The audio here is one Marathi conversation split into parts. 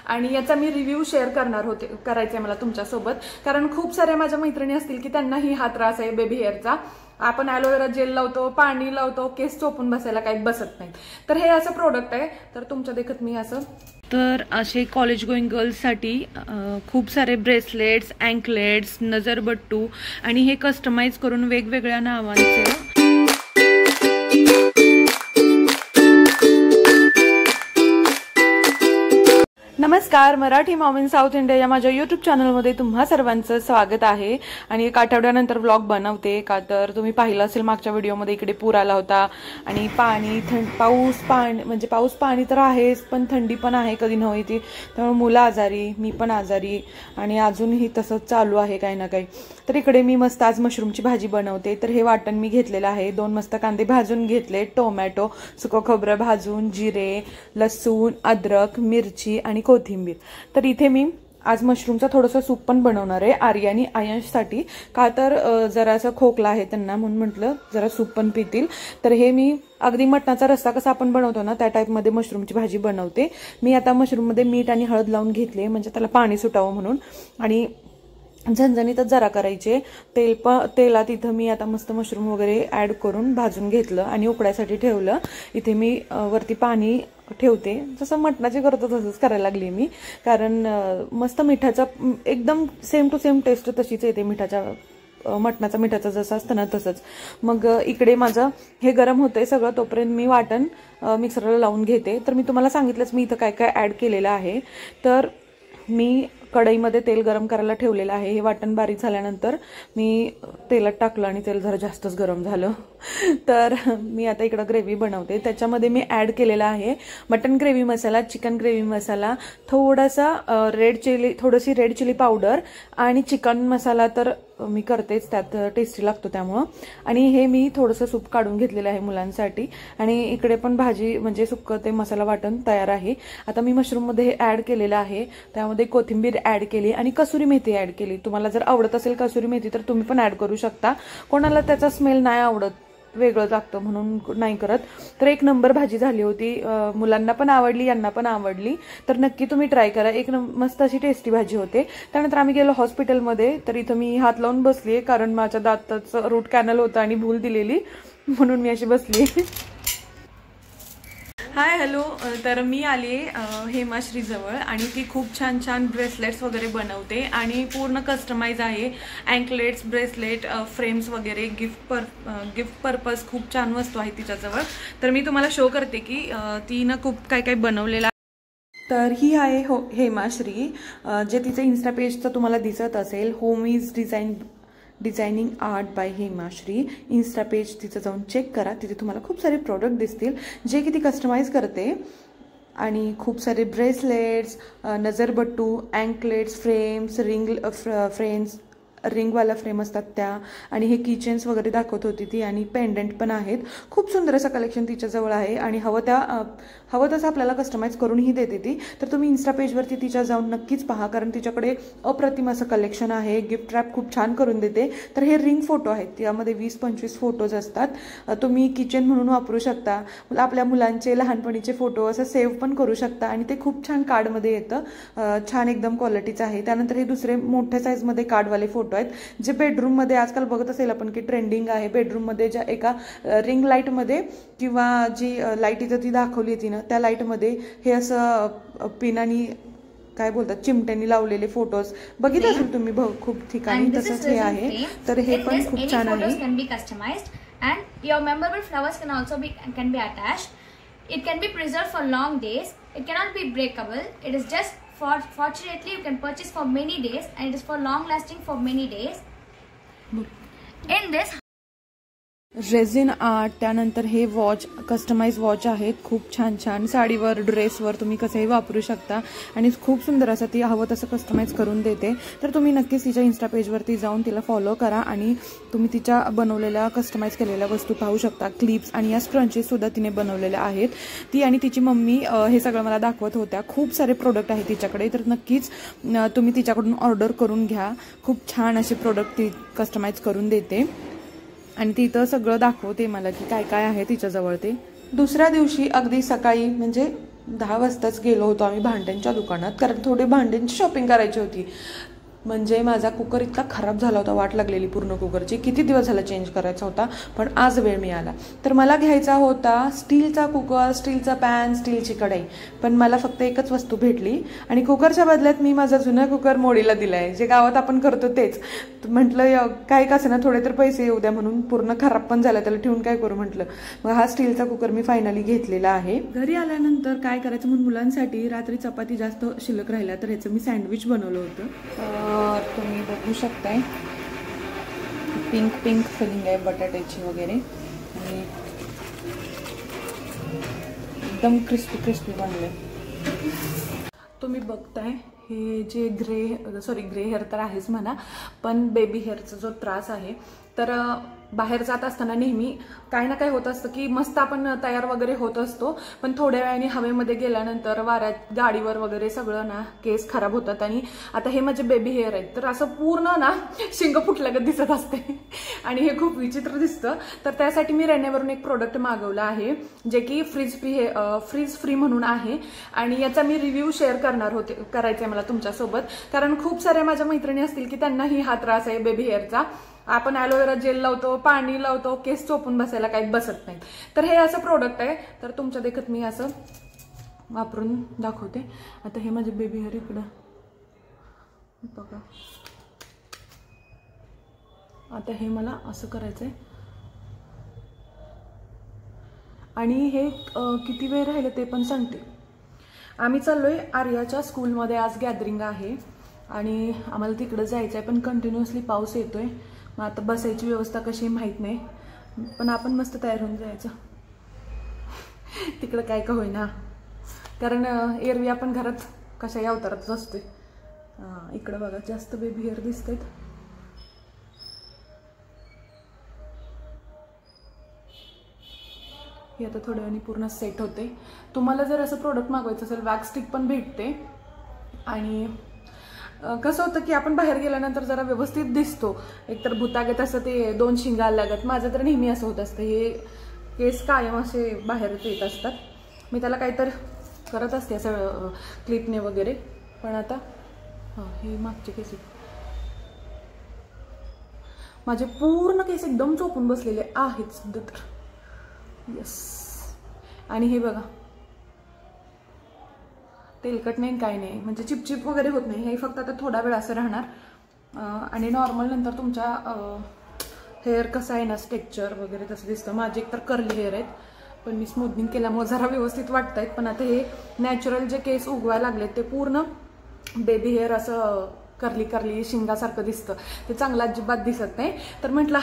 आणि याचा मी रिव्ह्यू शेअर करायचा मला तुमच्यासोबत, कारण खूप साऱ्या माझ्या मैत्रिणी असतील की त्यांनाही हा त्रास आहे बेबी हेअरचा. आपण ॲलोवेरा जेल लावतो, पाणी लावतो, केस चोपून बसायला काही बसत नाही. तर हे असं प्रोडक्ट आहे. तर तुमच्या देखत मी असं, तर असे कॉलेज गोईंग गर्ल्ससाठी खूप सारे ब्रेसलेट्स, अँकलेट्स, नजरबट्टू आणि हे कस्टमाइज करून वेगवेगळ्या नावांचे. नमस्कार, Marathi mom in south India या माझ्या यूट्यूब चॅनलमध्ये तुम्हा सर्वांचं स्वागत आहे. आणि एक आठवड्यानंतर व्लॉग बनवते. का तर तुम्ही पाहिलं असेल मागच्या व्हिडिओमध्ये इकडे पूर आला होता आणि पाऊस पाणी तर आहेच, पण थंडी पण आहे कधी नव्हती. त्यामुळे मुलं आजारी, मी पण आजारी आणि अजूनही तसंच चालू आहे काही ना काही. तर इकडे मी मस्त आज मशरूमची भाजी बनवते. तर हे वाटण मी घेतलेलं आहे. 2 मस्त कांदे भाजून घेतले, टोमॅटो, सुकं खोबरं भाजून, जिरे, लसूण, अद्रक, मिरची आणि कोथिंबीर. तर इथे मी आज मशरूमचं थोडंसं सूप पण बनवणार आहे आर्या आणि आयंशसाठी. का तर जरासा खोकला आहे त्यांना, म्हणून म्हटलं जरा सूप पण पितील. तर हे मी अगदी मटणाचा रस्सा कसा आपण बनवतो ना त्या टाईपमध्ये मशरूमची भाजी बनवते. मी आता मशरूममध्ये मीठ आणि हळद लावून घेतले, म्हणजे त्याला पाणी सुटावं म्हणून. आणि झणझणीतच जरा करायचे. तेलात इथं मी आता मस्त मशरूम वगैरे ॲड करून भाजून घेतलं आणि उकळायसाठी ठेवलं. इथे मी वरती पाणी ठेवते, जसं मटणाचे करतो तसंच करायला लागली मी, कारण मस्त मिठाचा एकदम सेम टू सेम टेस्ट तशीच येते मटणाचा मिठाचा जसं असतं ना तसंच. मग इकडे माझं हे गरम होतंय सगळं, तोपर्यंत मी वाटण मिक्सरला लावून घेते. तर मी तुम्हाला सांगितलंच मी इथं काय काय ॲड केलेलं आहे. तर मी कढईमध्ये तेल गरम करायला ठेवलेलं आहे. हे वाटण बारीक झाल्यानंतर मी तेलात टाकलं आणि तेल जरा जास्तच गरम झालं. तर मी आता इकडं ग्रेव्ही बनवते. त्याच्यामध्ये मी ॲड केलेला आहे मटन ग्रेव्ही मसाला, चिकन ग्रेव्ही मसाला, थोडासा थोडीशी रेड चिली पावडर आणि चिकन मसाला तर मी करतेच, त्यात टेस्टी लागतो त्यामुळं. आणि हे मी थोडंसं सूप काढून घेतलेलं आहे मुलांसाठी. आणि इकडे पण भाजी म्हणजे सुक्कं ते मसाला वाटण तयार आहे. आता मी मशरूममध्ये हे ॲड केलेलं आहे. त्यामध्ये कोथिंबीर ॲड केली आणि कसुरी मेथी ॲड केली. तुम्हाला जर आवडत असेल कसुरी मेथी तर तुम्ही पण ॲड करू शकता. कोणाला त्याचा स्मेल नाही आवडत, वेगळं लागतं म्हणून नाही करत. तर एक नंबर भाजी झाली होती. मुलांना पण आवडली, यांना पण आवडली. तर नक्की तुम्ही ट्राय करा. मस्त अशी टेस्टी भाजी होते. त्यानंतर आम्ही गेलो हॉस्पिटलमध्ये. तर इथं मी हात लावून बसली, कारण माझ्या दाताचं रूट कॅनल होतं आणि भूल दिलेली, म्हणून मी अशी बसली. Hi hello. तर मी आली हेमाश्रीजवळ आणि ती खूप छान छान ब्रेसलेट्स वगैरे बनवते आणि पूर्ण कस्टमाइज आहे. अँकलेट्स, ब्रेसलेट, फ्रेम्स वगैरे गिफ्ट पर्पज खूप छान वस्तू आहे तिच्याजवळ. तर मी तुम्हाला शो करते की तिनं खूप काय काय बनवलेलं. तर ही आहे हेमाश्री, जे तिचं इन्स्टा पेजचं तुम्हाला दिसत असेल, home is designing art by Hemashri. Insta page तिचं जाऊन चेक करा. तिथे तुम्हाला खूप सारे प्रोडक्ट दिसतील जे की ती कस्टमाइज करते. आणि खूप सारे ब्रेसलेट्स, नजरबट्टू, अँकलेट्स, फ्रेम्स, रिंगवाला फ्रेम असतात त्या, आणि हे किचन्स वगैरे दाखवत होती ती. आणि पेंडंट पण आहेत. खूप सुंदर असं कलेक्शन तिच्याजवळ आहे आणि हवं तसं आपल्याला कस्टमाइज करूनही देते ती. तर तुम्ही इन्स्टा पेजवरती तिच्या जाऊन नक्कीच पहा, कारण तिच्याकडे अप्रतिम असं कलेक्शन आहे. गिफ्ट रॅप खूप छान करून देते. तर हे रिंग फोटो आहेत, त्यामध्ये 20-25 फोटोज असतात. तुम्ही किचन म्हणून वापरू शकता. आपल्या मुलांचे लहानपणीचे फोटो असं सेव्ह पण करू शकता आणि ते खूप छान कार्डमध्ये येतं. छान एकदम क्वालिटीचं आहे. त्यानंतर हे दुसरे मोठ्या साईजमध्ये कार्डवाले फोटो आहेत जे बेडरूममध्ये आजकाल बघत असेल आपण की ट्रेंडिंग आहे. बेडरूममध्ये ज्या एका रिंग लाईटमध्ये किंवा जी लाईट इथं ती दाखवली तिनं त्या लाईटमध्ये हे असं पिनानी काय बोलतात चिमट्यांनी लावलेले फोटोज बघितले असेल तुम्ही खूप ठिकाणी. तसंच हे आहे. तर हे पण खूप छान आहे. And your memorable flowers can be attached. It can be preserved for long days. It cannot be breakable. It is just fortunately you can purchase for many days and it is for long lasting for many days. In this resin art, त्यानंतर हे वॉच, कस्टमाइज वॉच आहेत. खूप छान छान साडीवर, ड्रेसवर तुम्ही कसंही वापरू शकता आणि खूप सुंदर असं ती हवं तसं कस्टमाइज करून देते. तर तुम्ही नक्कीच तिच्या इन्स्टा पेजवरती जाऊन तिला फॉलो करा आणि तुम्ही तिच्या बनवलेल्या कस्टमाइज केलेल्या वस्तू पाहू शकता. क्लिप्स आणि या स्क्रंचेस सुद्धा तिने बनवलेल्या आहेत. ती आणि तिची मम्मी हे सगळं मला दाखवत होत्या. खूप सारे प्रोडक्ट आहेत तिच्याकडे. तर नक्कीच तुम्ही तिच्याकडून ऑर्डर करून घ्या. खूप छान असे प्रोडक्ट ती कस्टमाइज करून देते आणि ती इथं सगळं दाखवते मला की काय काय आहे तिच्याजवळ ते. दुसऱ्या दिवशी अगदी सकाळी म्हणजे 10 वाजताच गेलो होतो आम्ही भांड्यांच्या दुकानात, कारण थोडी भांड्यांची शॉपिंग करायची होती. म्हणजे माझा कुकर इतका खराब झाला होता, वाट लागलेली पूर्ण कुकरची, किती दिवस झाला चेंज करायचा होता, पण आज वेळ मिळाला. तर मला घ्यायचा होता स्टीलचा कुकर, स्टीलचा पॅन, स्टीलची कढई, पण मला फक्त एकच वस्तू भेटली आणि कुकरच्या बदल्यात मी माझा जुना कुकर मोडीला दिला आहे, जे गावात आपण करतो तेच. म्हटलं काय कसं ना, थोडे तर पैसे येऊ द्या म्हणून. पूर्ण खराब पण झाला, त्याला ठेवून काय करू म्हटलं. मग हा स्टीलचा कुकर मी फायनली घेतलेला आहे. घरी आल्यानंतर काय करायचं म्हणून मुलांसाठी रात्री चपाती जास्त शिल्लक राहिला, तर ह्याचं मी सँडविच बनवलं होतं. तुम्ही बघू शकताय, पिंक फिलिंग आहे बटाट्याची वगैरे, आणि एकदम क्रिस्पी बनले. तुम्ही बघताय हे जे ग्रे हेअर तर आहेच म्हणा, पण बेबी हेअरचा जो त्रास आहे, तर बाहेर जात असताना नेहमी काही ना काही होत असतं की मस्त आपण तयार वगैरे होत असतो, पण थोड्या वेळाने हवेमध्ये गेल्यानंतर वाऱ्यात गाडीवर वगैरे सगळं ना केस खराब होतात. आणि आता हे माझे बेबी हेअर आहेत, तर असं पूर्ण ना शिंग फुटल्यागत दिसत असते आणि हे खूप विचित्र दिसतं. तर त्यासाठी मी रेनेवरून एक प्रोडक्ट मागवलं आहे, जे की फ्रीज फ्री म्हणून आहे, आणि याचा मी रिव्ह्यू शेअर करायचा मला तुमच्यासोबत, कारण खूप साऱ्या माझ्या मैत्रिणी असतील की त्यांनाही हा त्रास आहे बेबी हेअरचा. आपण ॲलोवेरा जेल लावतो, पाणी लावतो, केस चोपून बसायला काही बसत नाही. तर हे असं प्रोडक्ट आहे, तर तुमच्या देखत मी असं वापरून दाखवते. आता हे माझे बेबी हेअर इकडं बघा. आता हे मला असं करायचंय, आणि हे किती वेळ राहिलं ते पण सांगते. आम्ही चाललोय आर्याच्या स्कूलमध्ये, आज गॅदरिंग आहे आणि आम्हाला तिकडं जायचं आहे, पण कंटिन्युअसली पाऊस येतोय. मग आता बसायची व्यवस्था कशी माहीत नाही, पण आपण मस्त तयार होऊन जायचं तिकडं काय का होईना, कारण एरवी आपण घरात कशाही अवतारातच असतोय. इकडं बघा जास्त बेबी हेअर दिसतात. हे आता थोड्या वेळाने पूर्ण सेट होते. तुम्हाला जर असं प्रोडक्ट मागवायचं असेल, वॅक्स स्टिक पण भेटते. आणि कसं होतं की आपण बाहेर गेल्यानंतर जरा व्यवस्थित दिसतो, एकतर भुतागत असं ते 2 शिंगा लागत. माझं तर नेहमी असं होत असतं, हे केस कायम असे बाहेर येत असतात. मी त्याला काहीतरी करत असते असं क्लिपने वगैरे. पण आता हे मागचे केस, माझे पूर्ण केस एकदम चोपून बसलेले आहेत सध्या तर. यस. आणि हे बघा, तेलकट नाही काही नाही, म्हणजे चिपचिप वगैरे होत नाही. हे फक्त आता थोडा वेळ असं राहणार, आणि नॉर्मल नंतर तुमच्या हेअर कसं आहे ना टेक्स्चर वगैरे तसं दिसतं. माझे एकतर कर्ली हेअर आहेत, पण मी स्मूथनिंग केल्यामुळे जरा व्यवस्थित वाटत आहेत. पण आता हे नॅचरल जे केस उगवायला लागलेत ते पूर्ण बेबी हेअर असं कर्ली शिंगासारखं दिसतं, ते चांगलं अजिबात दिसत नाही. तर म्हटलं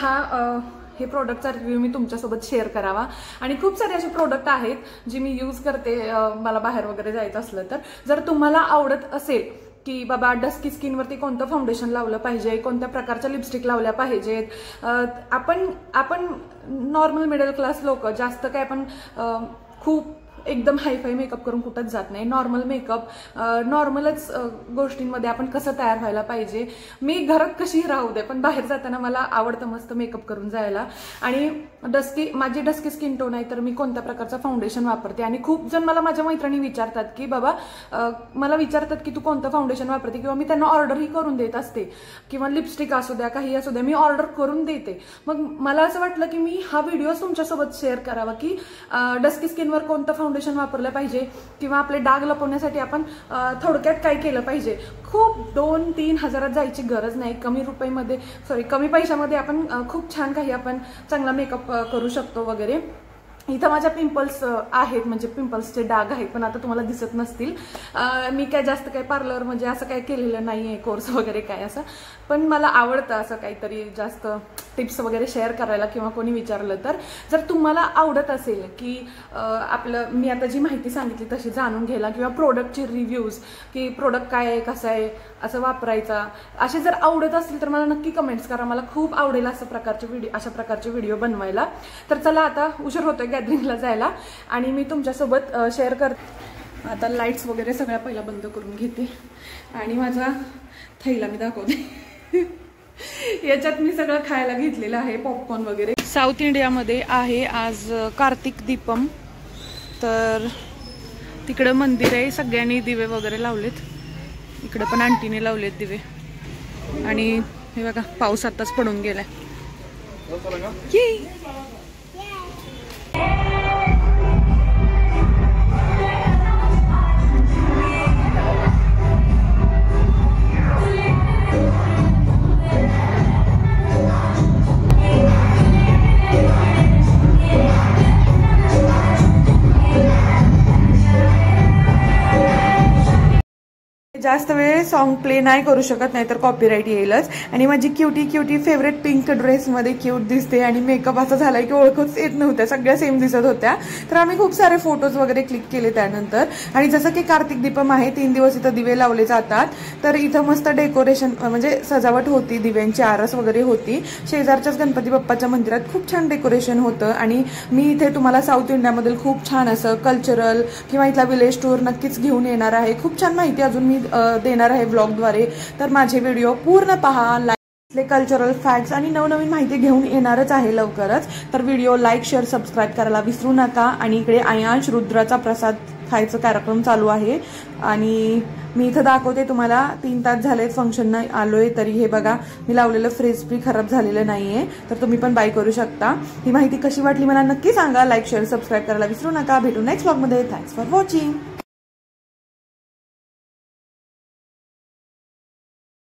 हे प्रोडक्टचा रिव्ह्यू मी तुमच्यासोबत शेअर करावा. आणि खूप सारे असे प्रोडक्ट आहेत जे मी यूज करते मला बाहेर वगैरे जायचं असलं तर. जर तुम्हाला आवडत असेल की बाबा डस्की स्किनवरती कोणतं फाउंडेशन लावलं पाहिजे, कोणत्या प्रकारच्या लिपस्टिक लावल्या पाहिजेत, आपण नॉर्मल मिडल क्लास लोक जास्त काय आपण खूप एकदम हायफाय मेकअप करून कुठंच जात नाही. नॉर्मल मेकअप, नॉर्मलच गोष्टींमध्ये आपण कसं तयार व्हायला पाहिजे. मी घरात कशीही राहू दे, पण बाहेर जाताना मला आवडतं मस्त मेकअप करून जायला. आणि माझी डस्की स्किन टोन आहे, तर मी कोणत्या प्रकारचं फाउंडेशन वापरते. आणि खूप जण मला माझ्या मैत्रिणी विचारतात की बाबा, मला विचारतात की तू कोणतं फाउंडेशन वापरते, किंवा मी त्यांना ऑर्डरही करून देत असते, किंवा लिपस्टिक असू द्या काही असू द्या मी ऑर्डर करून देते. मग मला असं वाटलं की मी हा व्हिडिओ तुमच्यासोबत शेअर करावा की डस्की स्किनवर कोणतं फाउंडेशन वापरलं पाहिजे, किंवा आपले डाग लपवण्यासाठी आपण थोडक्यात काय केलं पाहिजे. खूप 2-3 हजारात जायची गरज नाही. कमी पैशामध्ये आपण खूप छान काही आपण चांगला मेकअप करू शकतो वगैरे. इथं माझ्या पिंपल्स आहेत, म्हणजे पिंपल्सचे डाग आहेत, पण आता तुम्हाला दिसत नसतील. मी काय जास्त काय पार्लर म्हणजे असं काय केलेलं नाही आहे, कोर्स वगैरे काय असं. पण मला आवडतं असं काहीतरी जास्त टिप्स वगैरे शेअर करायला, किंवा कोणी विचारलं तर. जर तुम्हाला आवडत असेल की मी आता जी माहिती सांगितली तशी जाणून घ्यायला, किंवा प्रोडक्टचे रिव्ह्यूज की प्रोडक्ट काय आहे, कसं आहे, असं वापरायचा, असे जर आवडत असतील तर मला नक्की कमेंट्स करा. मला खूप आवडेल अशा प्रकारचे व्हिडिओ बनवायला. तर चला, आता उशीर होतोय गॅदरिंगला जायला, आणि मी तुमच्यासोबत शेअर करते. आता लाईट्स वगैरे सगळ्या पहिला बंद करून घेते, आणि माझा थैला मी दाखवते. याच्यात मी सगळं खायला घेतलेलं आहे, पॉपकॉर्न वगैरे. साऊथ इंडियामध्ये आहे आज कार्तिक दीपम, तर तिकडं मंदिर आहे, सगळ्यांनी दिवे वगैरे लावलेत. इकडं पण आंटीने लावलेत दिवे. आणि हे बघा पाऊस आताच पडून गेलाय. जास्त वेळ सॉन्ग प्ले नाही करू शकत, नाही तर कॉपीराईट येईलच. आणि माझी क्यूटी फेवरेट पिंक ड्रेसमध्ये क्यूट दिसते आणि मेकअप असा झालाय की ओळखच येत नव्हत्या, सगळ्या सेम दिसत होत्या. तर आम्ही खूप सारे फोटोज वगैरे क्लिक केले त्यानंतर. आणि जसं की कार्तिक दीपम आहे, 3 दिवस इथं दिवे लावले जातात. तर इथं मस्त डेकोरेशन म्हणजे सजावट होती, दिव्यांची आरस वगैरे होती. शेजारच्याच गणपती बाप्पाच्या मंदिरात खूप छान डेकोरेशन होतं. आणि मी इथे तुम्हाला साऊथ इंडियामधील खूप छान असं कल्चरल किंवा इथला विलेज टूर नक्कीच घेऊन येणार आहे. खूप छान माहिती अजून मी देणार आहे ब्लॉगद्वारे. तर माझे व्हिडिओ पूर्ण पहा. कल्चरल फॅक्ट्स आणि नवनवीन माहिती घेऊन येणारच आहे लवकरच. तर व्हिडिओ लाईक, शेअर, सबस्क्राईब करायला विसरू नका. आणि इकडे आयांश रुद्राचा प्रसाद खायचा कार्यक्रम चालू आहे. आणि मी इथं दाखवते तुम्हाला. 3 तास झाले फंक्शन आलोय, तरी हे बघा मी लावलेलं फ्रीज बी खराब झालेलं नाहीये. तर तुम्ही पण बाय करू शकता. ही माहिती कशी वाटली मला नक्की सांगा. लाईक, शेअर, सबस्क्राईब करायला विसरू नका. भेटू नेक्स्ट ब्लॉगमध्ये. Thanks for watching.